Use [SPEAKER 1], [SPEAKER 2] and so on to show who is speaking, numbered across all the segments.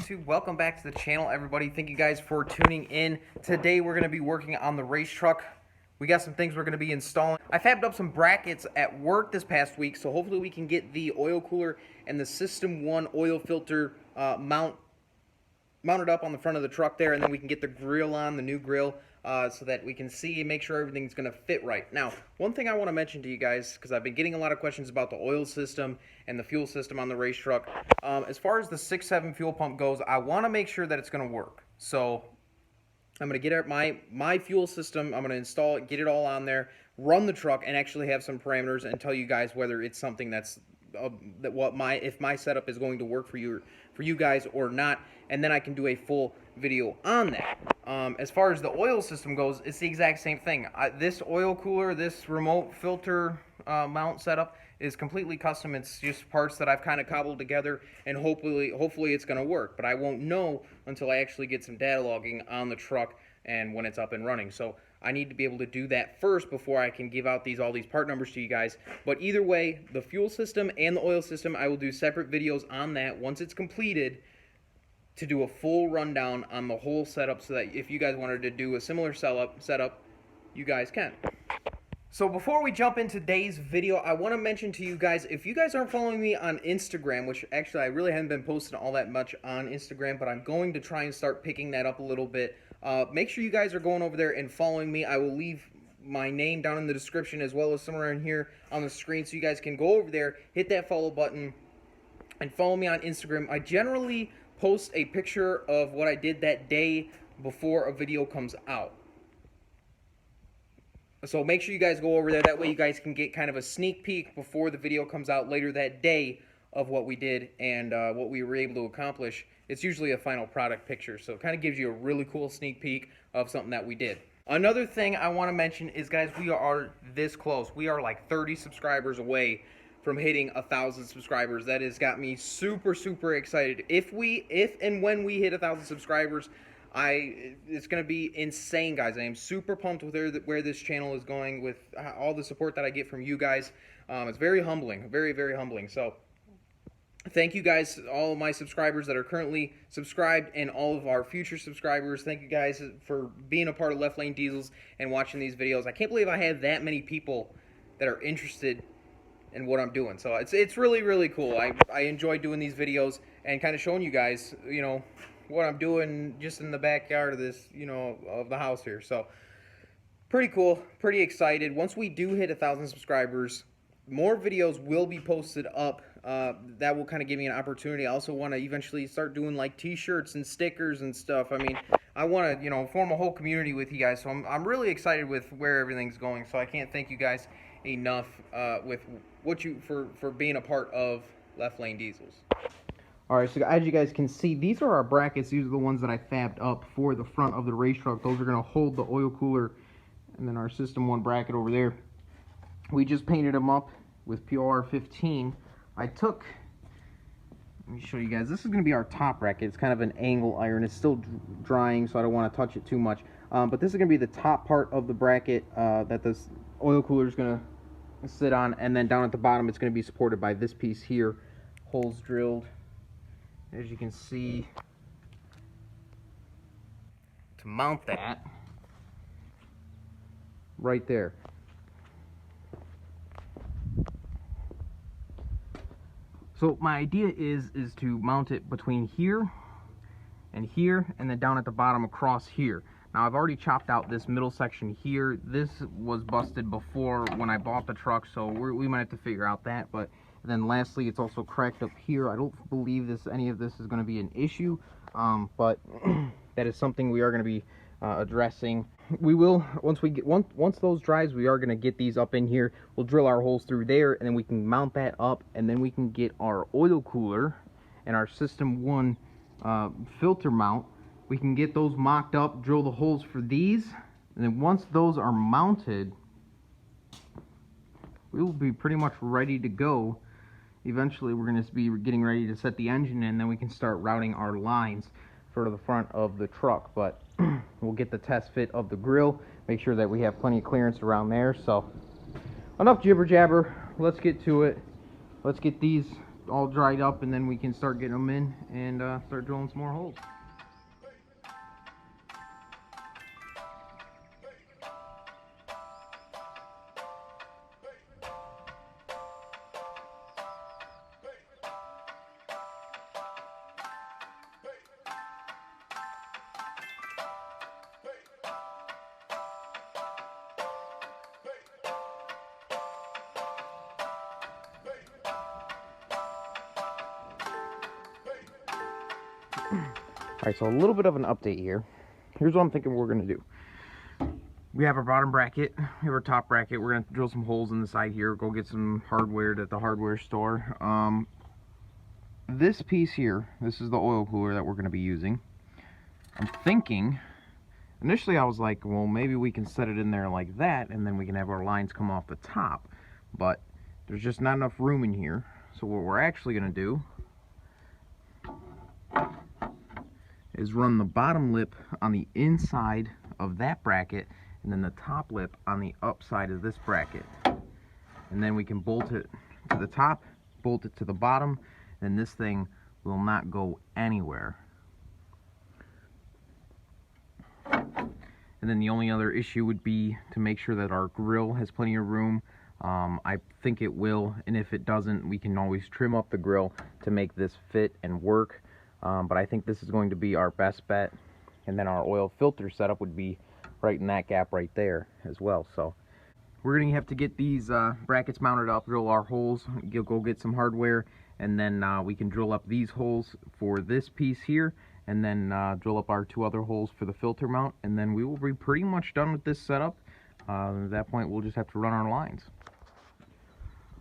[SPEAKER 1] YouTube, welcome back to the channel, everybody. Thank you guys for tuning in. Today we're going to be working on the race truck. We got some things we're going to be installing. I fabbed up some brackets at work this past week, so hopefully we can get the oil cooler and the System 1 oil filter mounted up on the front of the truck there, and then we can get the grill on, the new grill, so that we can see and make sure everything's going to fit right. Now, one thing I want to mention to you guys, because I've been getting a lot of questions about the oil system and the fuel system on the race truck. As far as the 6.7 fuel pump goes, I want to make sure that it's going to work. So I'm going to get my fuel system, I'm going to install it, get it all on there, run the truck, and actually have some parameters and tell you guys whether it's something that's if my setup is going to work for you guys or not, and then I can do a full video on that. As far as the oil system goes, it's the exact same thing. This oil cooler, this remote filter mount setup is completely custom. It's just parts that I've kind of cobbled together, and hopefully it's going to work. But I won't know until I actually get some data logging on the truck and when it's up and running. So I need to be able to do that first before I can give out all these part numbers to you guys. But either way, the fuel system and the oil system, I will do separate videos on that once it's completed, to do a full rundown on the whole setup, so that if you guys wanted to do a similar setup, you guys can. So before we jump into today's video, I want to mention to you guys, if you guys aren't following me on Instagram, which actually I really haven't been posting all that much on Instagram, but I'm going to try and start picking that up a little bit. Make sure you guys are going over there and following me. I will leave my name down in the description as well as somewhere in here on the screen, so you guys can go over there, hit that follow button, and follow me on Instagram. I generally post a picture of what I did that day before a video comes out. So make sure you guys go over there. That way you guys can get kind of a sneak peek before the video comes out later that day of what we did and what we were able to accomplish. It's usually a final product picture, so it kind of gives you a really cool sneak peek of something that we did. Another thing I want to mention is, guys, we are this close. We are like 30 subscribers away from hitting 1,000 subscribers. That has got me super excited. If and when we hit 1,000 subscribers, it's going to be insane, guys. I am super pumped with where this channel is going, with all the support that I get from you guys. It's very humbling, very humbling. So thank you guys, all of my subscribers that are currently subscribed, and all of our future subscribers. Thank you guys for being a part of Left Lane Diesels and watching these videos. I can't believe I have that many people that are interested in what I'm doing. So it's really cool. I enjoy doing these videos and kind of showing you guys, you know, what I'm doing just in the backyard of this, you know, of the house here. So pretty cool, pretty excited. Once we do hit 1,000 subscribers, more videos will be posted up. That will kind of give me an opportunity. I also want to eventually start doing like t-shirts and stickers and stuff. I mean, I want to, you know, form a whole community with you guys. So I'm really excited with where everything's going. So I can't thank you guys enough with for being a part of Left Lane Diesels. Alright, so as you guys can see, these are our brackets. These are the ones that I fabbed up for the front of the race truck. Those are going to hold the oil cooler, and then our System 1 bracket over there. We just painted them up with POR15. Let me show you guys. This is going to be our top bracket. It's kind of an angle iron. It's still drying, so I don't want to touch it too much. But this is going to be the top part of the bracket that this oil cooler is going to sit on, and then down at the bottom it's going to be supported by this piece here, holes drilled, as you can see, to mount that right there. So my idea is to mount it between here, and then down at the bottom across here. Now I've already chopped out this middle section here. This was busted before when I bought the truck, so we might have to figure out that. But then lastly, it's also cracked up here. I don't believe any of this is going to be an issue, but that is something we are going to be addressing. We will, once those dries, we are going to get these up in here. We'll drill our holes through there, and then we can mount that up, and then we can get our oil cooler and our System 1 filter mount. We can get those mocked up, drill the holes for these, and then once those are mounted, we will be pretty much ready to go. Eventually we're going to be getting ready to set the engine in, then we can start routing our lines for the front of the truck. But we'll get the test fit of the grill, make sure that we have plenty of clearance around there. So enough jibber jabber, let's get to it. Let's get these all dried up, and then we can start getting them in and start drilling some more holes. Alright, so a little bit of an update here. Here's what I'm thinking we're going to do. We have our bottom bracket, we have our top bracket. We're going to drill some holes in the side here, go get some hardware at the hardware store. This piece here, this is the oil cooler that we're going to be using. I'm thinking, initially I was like, well, maybe we can set it in there like that, and then we can have our lines come off the top. But there's just not enough room in here. So what we're actually going to do is run the bottom lip on the inside of that bracket, and then the top lip on the upside of this bracket. And then we can bolt it to the top, bolt it to the bottom, and this thing will not go anywhere. And then the only other issue would be to make sure that our grill has plenty of room. I think it will, and if it doesn't, we can always trim up the grill to make this fit and work. But I think this is going to be our best bet. And then our oil filter setup would be right in that gap right there as well. So we're going to have to get these brackets mounted up, drill our holes, go get some hardware, and then we can drill up these holes for this piece here, and then drill up our two other holes for the filter mount, and then we will be pretty much done with this setup. At that point, we'll just have to run our lines.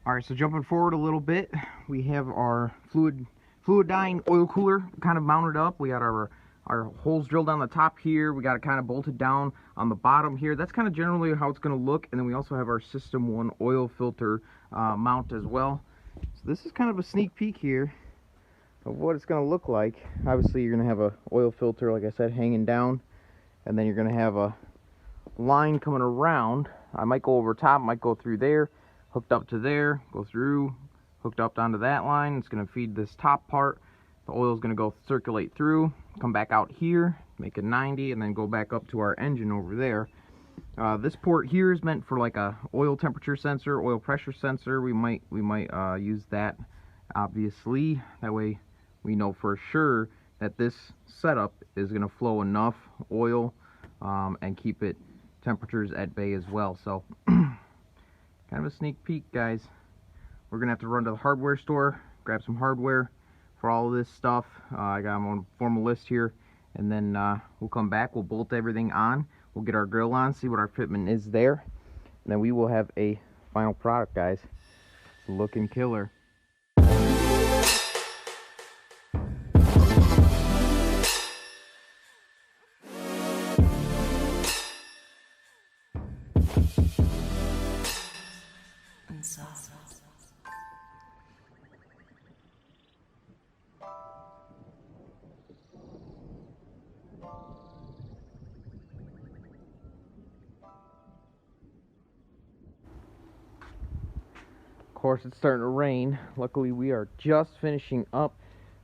[SPEAKER 1] Alright, so jumping forward a little bit, we have our fluidine oil cooler kind of mounted up. We got our holes drilled on the top here. We got it kind of bolted down on the bottom here. That's kind of generally how it's going to look. And then we also have our System 1 oil filter mount as well. So this is kind of a sneak peek here of what it's going to look like. Obviously, you're going to have a oil filter, like I said, hanging down. And then you're going to have a line coming around. I might go over top, might go through there, hooked up to there, go through, hooked up onto that line. It's going to feed this top part. The oil is going to go circulate through, come back out here, make a 90, and then go back up to our engine over there. This port here is meant for like a oil temperature sensor, oil pressure sensor. We might use that, obviously. That way we know for sure that this setup is going to flow enough oil and keep it temperatures at bay as well. So kind of a sneak peek, guys. We're gonna have to run to the hardware store, grab some hardware for all of this stuff. I got them on a formal list here, and then we'll come back, we'll bolt everything on, we'll get our grill on, see what our fitment is there, and then we will have a final product, guys. Looking killer. Of course, it's starting to rain. Luckily, we are just finishing up.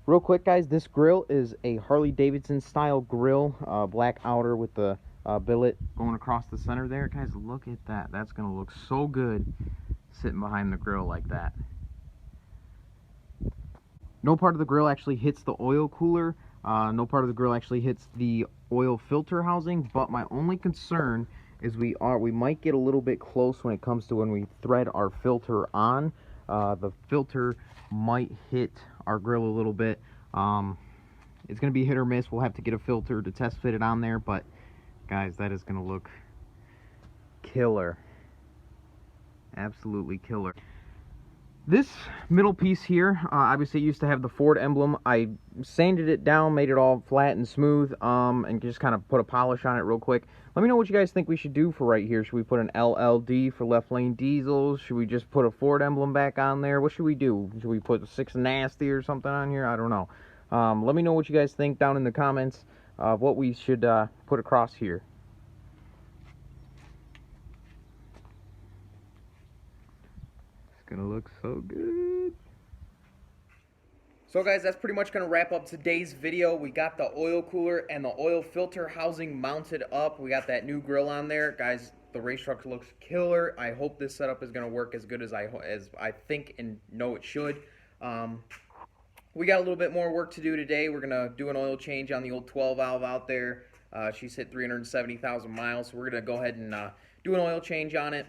[SPEAKER 1] Real quick, guys, this grill is a Harley-Davidson style grill, black outer with the billet going across the center there. Guys, look at that. That's going to look so good sitting behind the grill like that. No part of the grill actually hits the oil cooler. No part of the grill actually hits the oil filter housing, but my only concern is we might get a little bit close when it comes to when we thread our filter on. The filter might hit our grill a little bit. It's going to be hit or miss. We'll have to get a filter to test fit it on there, but guys, that is going to look killer. Absolutely killer. This middle piece here, obviously it used to have the Ford emblem. I sanded it down, made it all flat and smooth, and just kind of put a polish on it real quick. Let me know what you guys think we should do for right here. Should we put an LLD for left lane diesels? Should we just put a Ford emblem back on there? What should we do? Should we put 6 nasty or something on here? I don't know. Let me know what you guys think down in the comments of what we should put across here. It's gonna look so good. So guys, that's pretty much going to wrap up today's video. We got the oil cooler and the oil filter housing mounted up. We got that new grill on there. Guys, the race truck looks killer. I hope this setup is going to work as good as I think and know it should. We got a little bit more work to do today. We're going to do an oil change on the old 12 valve out there. She's hit 370,000 miles, so we're going to go ahead and do an oil change on it.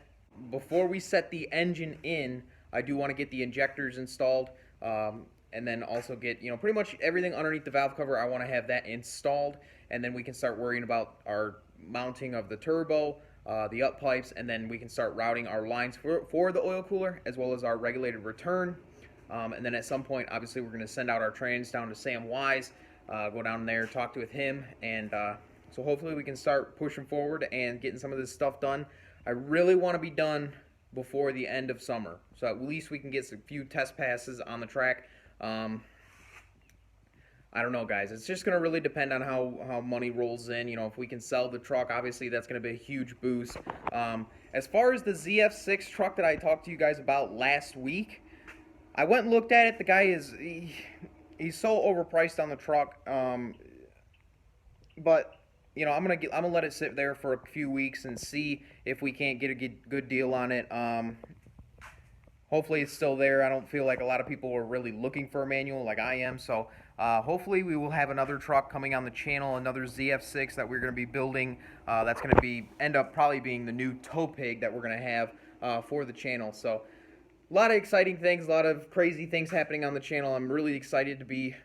[SPEAKER 1] Before we set the engine in, I do want to get the injectors installed. And then also get, pretty much everything underneath the valve cover. I want to have that installed, and then we can start worrying about our mounting of the turbo, the up pipes, and then we can start routing our lines for the oil cooler as well as our regulated return. And then at some point, obviously, we're going to send out our trans down to Sam Wise, go down there, talk with him, and so hopefully we can start pushing forward and getting some of this stuff done. I really want to be done before the end of summer, so at least we can get a few test passes on the track. I don't know, guys. It's just going to really depend on how money rolls in. If we can sell the truck, obviously that's going to be a huge boost. As far as the ZF6 truck that I talked to you guys about last week, I went and looked at it. The guy he's so overpriced on the truck. But I'm gonna let it sit there for a few weeks and see if we can't get a good deal on it. Hopefully it's still there. I don't feel like a lot of people are really looking for a manual like I am. So hopefully we will have another truck coming on the channel, another ZF6 that we're going to be building. That's going to end up probably being the new tow pig that we're going to have for the channel. So a lot of exciting things, a lot of crazy things happening on the channel. I'm really excited to be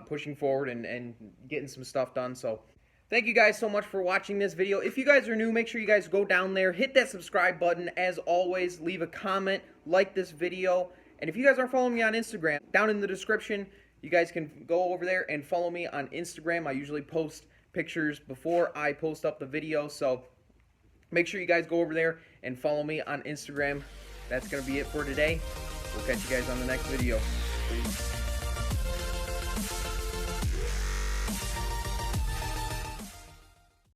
[SPEAKER 1] pushing forward and getting some stuff done. So thank you guys so much for watching this video. If you guys are new, make sure you guys go down there, hit that subscribe button. As always, leave a comment, like this video. And if you guys aren't following me on Instagram, down in the description, you guys can go over there and follow me on Instagram. I usually post pictures before I post up the video, so make sure you guys go over there and follow me on Instagram. That's going to be it for today. We'll catch you guys on the next video. Peace.